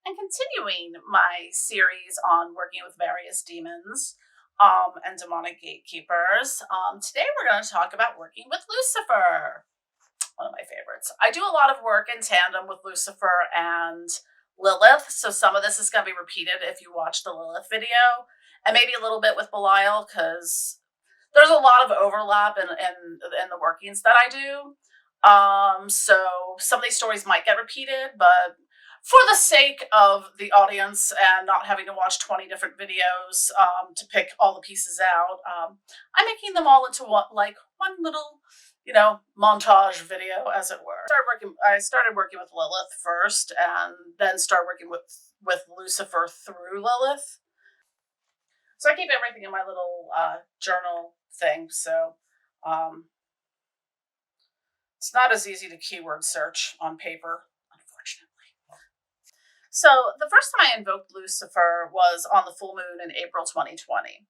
and continuing my series on working with various demons and demonic gatekeepers. Today we're going to talk about working with Lucifer, one of my favorites. I do a lot of work in tandem with Lucifer and Lilith, so some of this is going to be repeated if you watch the Lilith video, and maybe a little bit with Belial, because there's a lot of overlap in the workings that I do. So some of these stories might get repeated, but for the sake of the audience and not having to watch 20 different videos to pick all the pieces out, I'm making them all into one little, montage video, as it were. I started working with Lilith first, and then started working with Lucifer through Lilith. So I keep everything in my little journal thing, so it's not as easy to keyword search on paper, unfortunately. So the first time I invoked Lucifer was on the full moon in April 2020.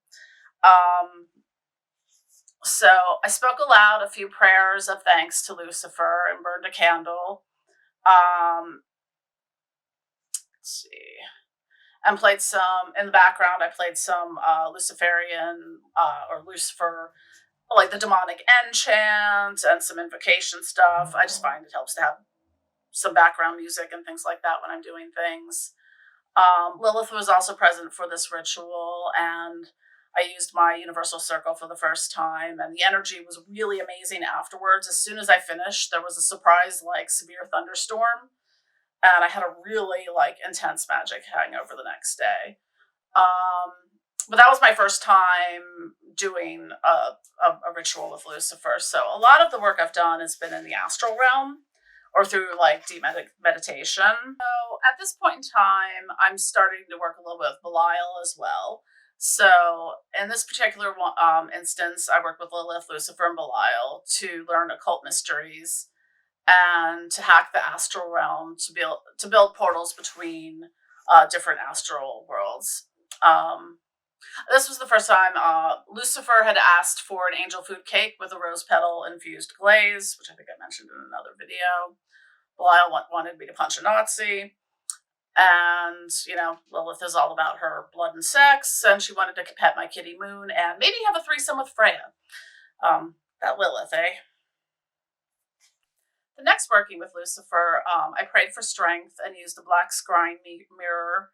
So I spoke aloud a few prayers of thanks to Lucifer and burned a candle. Let's see. And played some, in the background, I played some Luciferian or Lucifer, like the demonic enchant and some invocation stuff. I just find it helps to have some background music and things like that when I'm doing things. Lilith was also present for this ritual, and I used my universal circle for the first time, and the energy was really amazing afterwards. As soon as I finished, there was a surprise, severe thunderstorm, and I had a really, intense magic hangover the next day. But that was my first time doing a ritual with Lucifer. So a lot of the work I've done has been in the astral realm or through deep meditation. So at this point in time, I'm starting to work a little bit with Belial as well. So in this particular instance, I worked with Lilith, Lucifer, and Belial to learn occult mysteries and to hack the astral realm to build portals between different astral worlds. This was the first time Lucifer had asked for an angel food cake with a rose petal infused glaze, which I think I mentioned in another video. Belial wanted me to punch a Nazi. And, Lilith is all about her blood and sex, and she wanted to pet my kitty Moon and maybe have a threesome with Freya. That Lilith, eh? The next working with Lucifer, I prayed for strength and used a black scrying mirror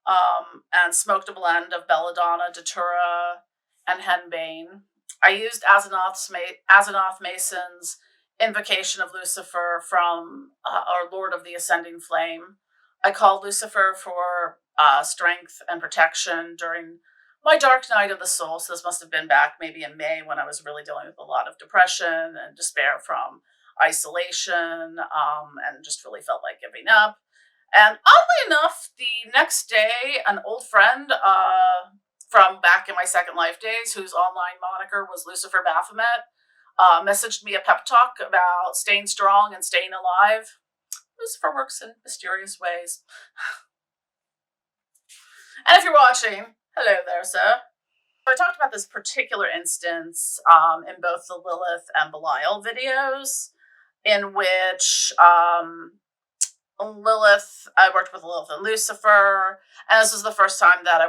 and smoked a blend of belladonna, datura, and henbane. I used Azonoth Mason's invocation of Lucifer from our Lord of the Ascending Flame. I called Lucifer for strength and protection during my dark night of the soul. So this must have been back maybe in May, when I was really dealing with a lot of depression and despair from isolation, and just really felt like giving up. And oddly enough, the next day, an old friend from back in my Second Life days, whose online moniker was Lucifer Baphomet, messaged me a pep talk about staying strong and staying alive. Lucifer works in mysterious ways. And if you're watching, hello there, sir. I talked about this particular instance in both the Lilith and Belial videos, in which I worked with Lilith and Lucifer, and this was the first time that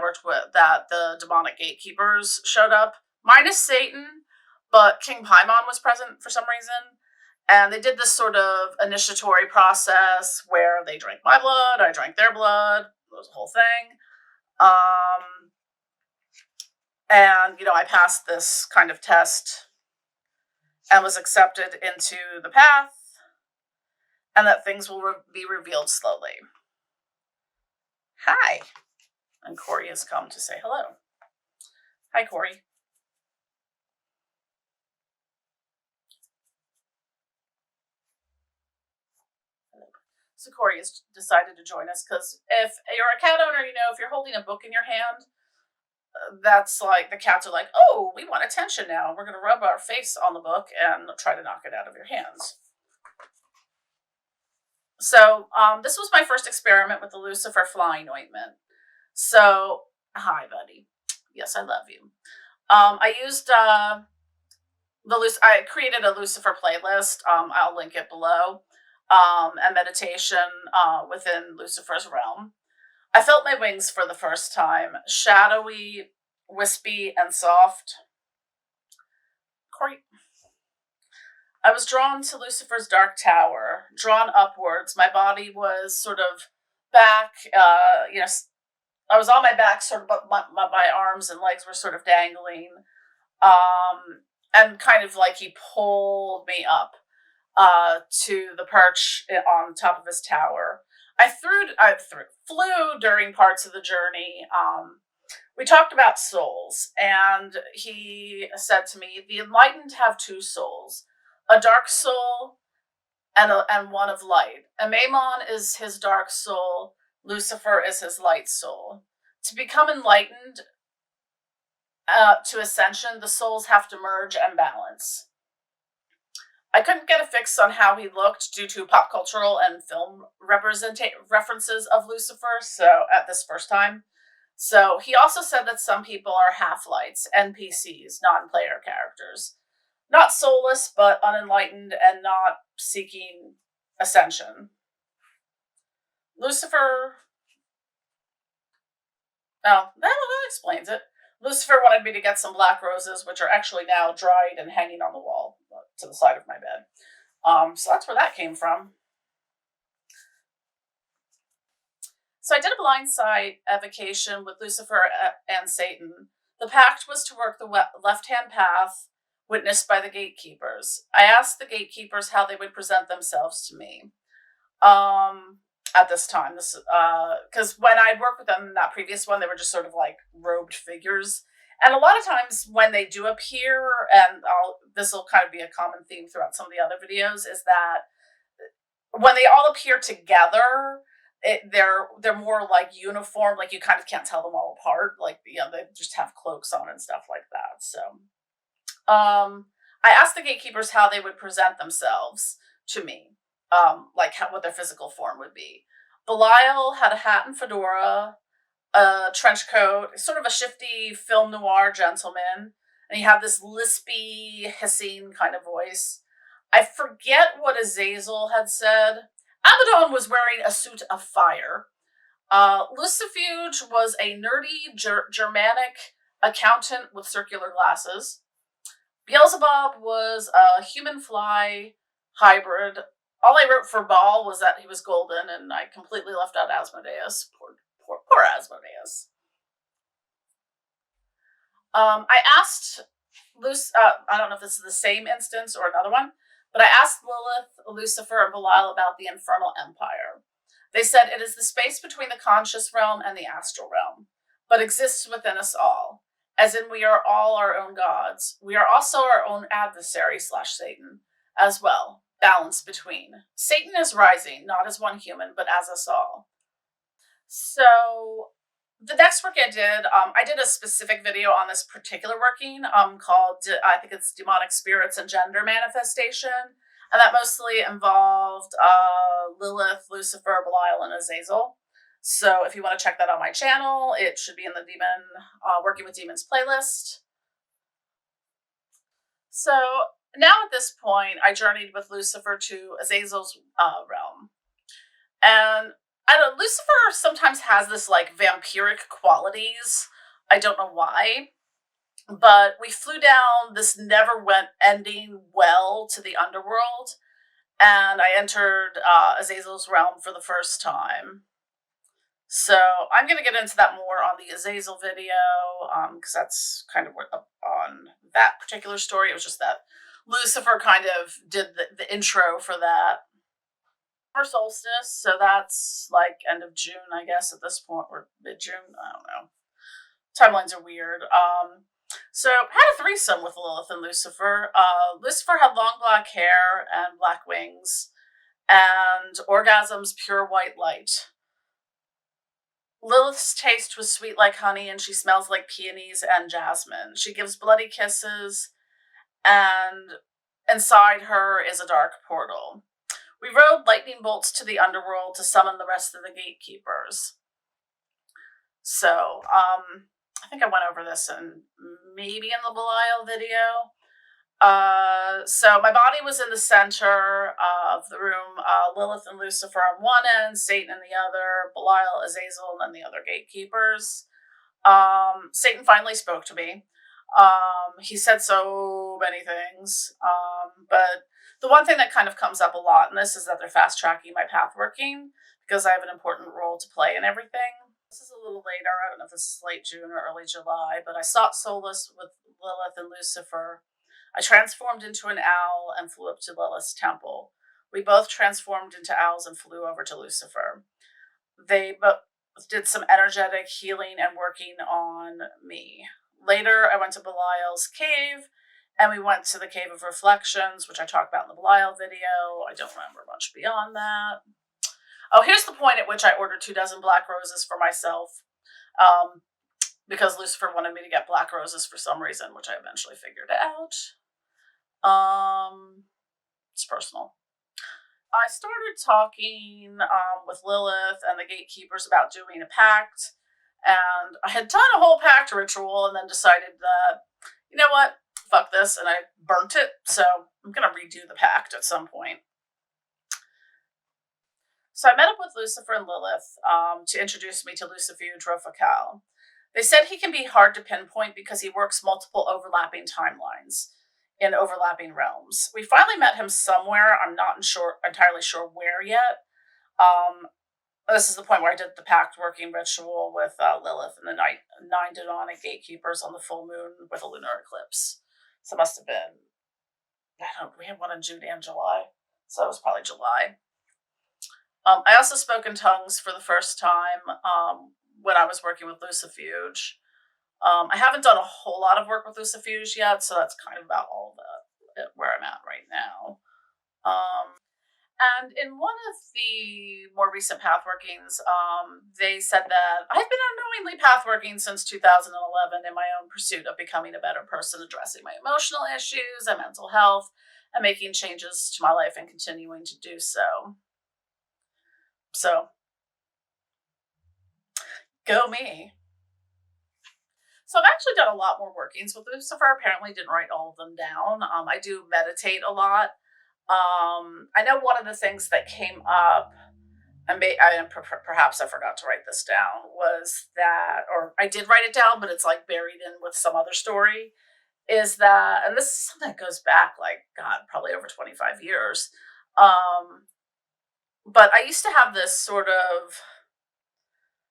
that the demonic gatekeepers showed up, minus Satan, but King Paimon was present for some reason, and they did this sort of initiatory process where they drank my blood, I drank their blood, it was a whole thing, and, I passed this kind of test and was accepted into the path, and that things will be revealed slowly. Hi. And Corey has come to say hello. Hi, Corey. So Corey has decided to join us because if you're a cat owner, if you're holding a book in your hand, that's the cats are like, oh, we want attention now. We're going to rub our face on the book and try to knock it out of your hands. So this was my first experiment with the Lucifer flying ointment. So, hi, buddy. Yes, I love you. I used I created a Lucifer playlist. I'll link it below. And meditation within Lucifer's realm. I felt my wings for the first time, shadowy, wispy, and soft. Corey. I was drawn to Lucifer's dark tower, drawn upwards. My body was sort of back, I was on my back, sort of, but my arms and legs were sort of dangling. And kind of like he pulled me up to the perch on top of his tower. Flew during parts of the journey. We talked about souls, and he said to me, the enlightened have two souls, a dark soul and one of light. Amamon is his dark soul, Lucifer is his light soul. To become enlightened, to ascension, the souls have to merge and balance. I couldn't get a fix on how he looked due to pop cultural and film references of Lucifer, so at this first time. So he also said that some people are half-lights, NPCs, non-player characters. Not soulless, but unenlightened and not seeking ascension. Lucifer... Oh, that explains it. Lucifer wanted me to get some black roses, which are actually now dried and hanging on the wall to the side of my bed. So that's where that came from. So I did a blindside evocation with Lucifer and Satan. The pact was to work the left-hand path, witnessed by the gatekeepers. I asked the gatekeepers how they would present themselves to me. At this time, because when I'd worked with them in that previous one, they were just sort of like robed figures. And a lot of times when they do appear, and this will kind of be a common theme throughout some of the other videos, is that when they all appear together, they're more like uniform, like you kind of can't tell them all apart. Like, they just have cloaks on and stuff like that. So, I asked the gatekeepers how they would present themselves to me. What their physical form would be. Belial had a hat and fedora, a trench coat, sort of a shifty film noir gentleman, and he had this lispy, hissing kind of voice. I forget what Azazel had said. Abaddon was wearing a suit of fire. Lucifuge was a nerdy Germanic accountant with circular glasses. Beelzebub was a human fly hybrid. All I wrote for Baal was that he was golden, and I completely left out Asmodeus. Poor Asmodeus. I asked I don't know if this is the same instance or another one, but I asked Lilith, Lucifer, and Belial about the Infernal Empire. They said it is the space between the conscious realm and the astral realm, but exists within us all. As in, we are all our own gods. We are also our own adversary / Satan as well. Balance between. Satan is rising, not as one human, but as us all. So the next work I did a specific video on this particular working called, I think it's Demonic Spirits and Gender Manifestation. And that mostly involved Lilith, Lucifer, Belial, and Azazel. So if you want to check that on my channel, it should be in the Working with Demons playlist. So now at this point, I journeyed with Lucifer to Azazel's realm. And I don't know, Lucifer sometimes has this like vampiric qualities. I don't know why. But we flew down this ending well to the Underworld. And I entered Azazel's realm for the first time. So I'm going to get into that more on the Azazel video, because that's kind of what on that particular story. It was just that Lucifer kind of did the intro for that. Summer solstice, so that's like end of June, I guess, at this point, or mid-June, I don't know. Timelines are weird. So had a threesome with Lilith and Lucifer. Lucifer had long black hair and black wings, and orgasms pure white light. Lilith's taste was sweet like honey, and she smells like peonies and jasmine. She gives bloody kisses, and inside her is a dark portal. We rode lightning bolts to the Underworld to summon the rest of the gatekeepers. So, I think I went over this maybe in the Belial video. So my body was in the center of the room. Lilith and Lucifer on one end, Satan in the other, Belial, Azazel, and then the other gatekeepers. Satan finally spoke to me. He said so many things, but the one thing that kind of comes up a lot in this is that they're fast tracking my path working because I have an important role to play in everything. This is a little later. I don't know if this is late June or early July, but I sought solace with Lilith and Lucifer. I transformed into an owl and flew up to Lilith's temple. We both transformed into owls and flew over to Lucifer. They both did some energetic healing and working on me. Later, I went to Belial's cave, and we went to the Cave of Reflections, which I talked about in the Belial video. I don't remember much beyond that. Oh, here's the point at which I ordered 24 black roses for myself, because Lucifer wanted me to get black roses for some reason, which I eventually figured out. It's personal. I started talking with Lilith and the gatekeepers about doing a pact, and I had done a whole pact ritual and then decided that, you know what, fuck this, and I burnt it, so I'm going to redo the pact at some point. So I met up with Lucifer and Lilith to introduce me to Lucifer Drofacal. They said he can be hard to pinpoint because he works multiple overlapping timelines in overlapping realms. We finally met him somewhere. I'm not entirely sure where yet. This is the point where I did the pact working ritual with Lilith and the 9 demonic gatekeepers on the full moon with a lunar eclipse. So it must have been, I don't know, we had one in June and July. So it was probably July. I also spoke in tongues for the first time when I was working with Lucifuge. I haven't done a whole lot of work with Lucifuge yet, so that's kind of about all of where I'm at right now. And in one of the more recent pathworkings, they said that I've been unknowingly pathworking since 2011 in my own pursuit of becoming a better person, addressing my emotional issues and mental health, and making changes to my life and continuing to do so. So, go me. So I've actually done a lot more workings with Lucifer. Apparently didn't write all of them down. I do meditate a lot. I know one of the things that came up, and perhaps I forgot to write this down, was that, or I did write it down, but it's like buried in with some other story, is that, and this is something that goes back like, God, probably over 25 years. But I used to have this sort of,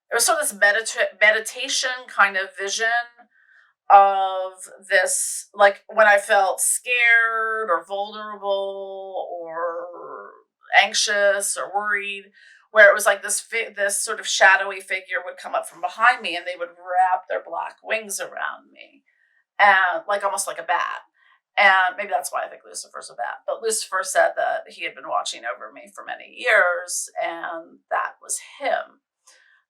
it was sort of this meditation kind of vision of this, like when I felt scared or vulnerable or anxious or worried, where it was like this sort of shadowy figure would come up from behind me and they would wrap their black wings around me, and like almost like a bat. And maybe that's why I think Lucifer's a bat. But Lucifer said that he had been watching over me for many years, and that was him.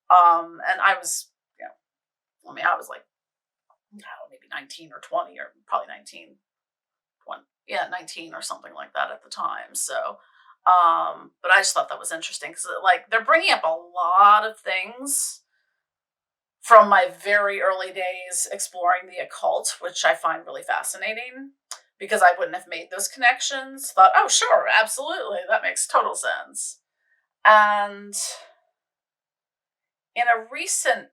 And I was, I was like, maybe 19 or 20, or probably 19, 20, 19 or something like that at the time. So, but I just thought that was interesting because like they're bringing up a lot of things from my very early days exploring the occult, which I find really fascinating because I wouldn't have made those connections. Thought, oh, sure, absolutely, that makes total sense. And in a recent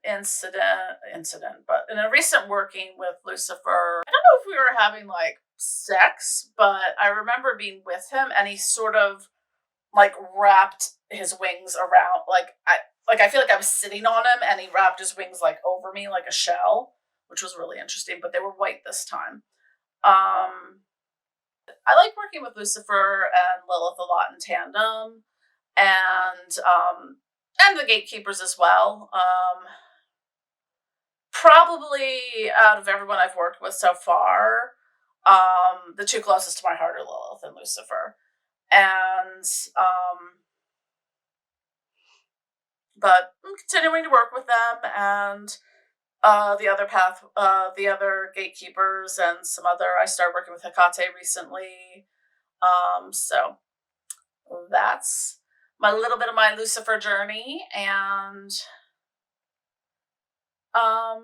but in a recent working with Lucifer, I don't know if we were having like sex, but I remember being with him and he sort of like wrapped his wings around, I feel like I was sitting on him and he wrapped his wings like over me like a shell, which was really interesting, but they were white this time. I like working with Lucifer and Lilith a lot in tandem, and the gatekeepers as well. Probably out of everyone I've worked with so far, the two closest to my heart are Lilith and Lucifer. And but I'm continuing to work with them and the other gatekeepers and some other. I started working with Hecate recently. So that's my little bit of my Lucifer journey, and yeah.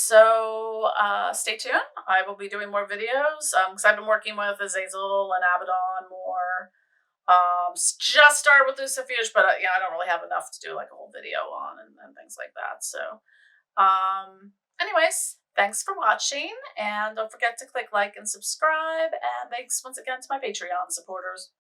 So stay tuned. I will be doing more videos because I've been working with Azazel and Abaddon more. Just started with Lucifuge, but I don't really have enough to do like a whole video on and things like that. So, anyways, thanks for watching, and don't forget to click like and subscribe. And thanks once again to my Patreon supporters.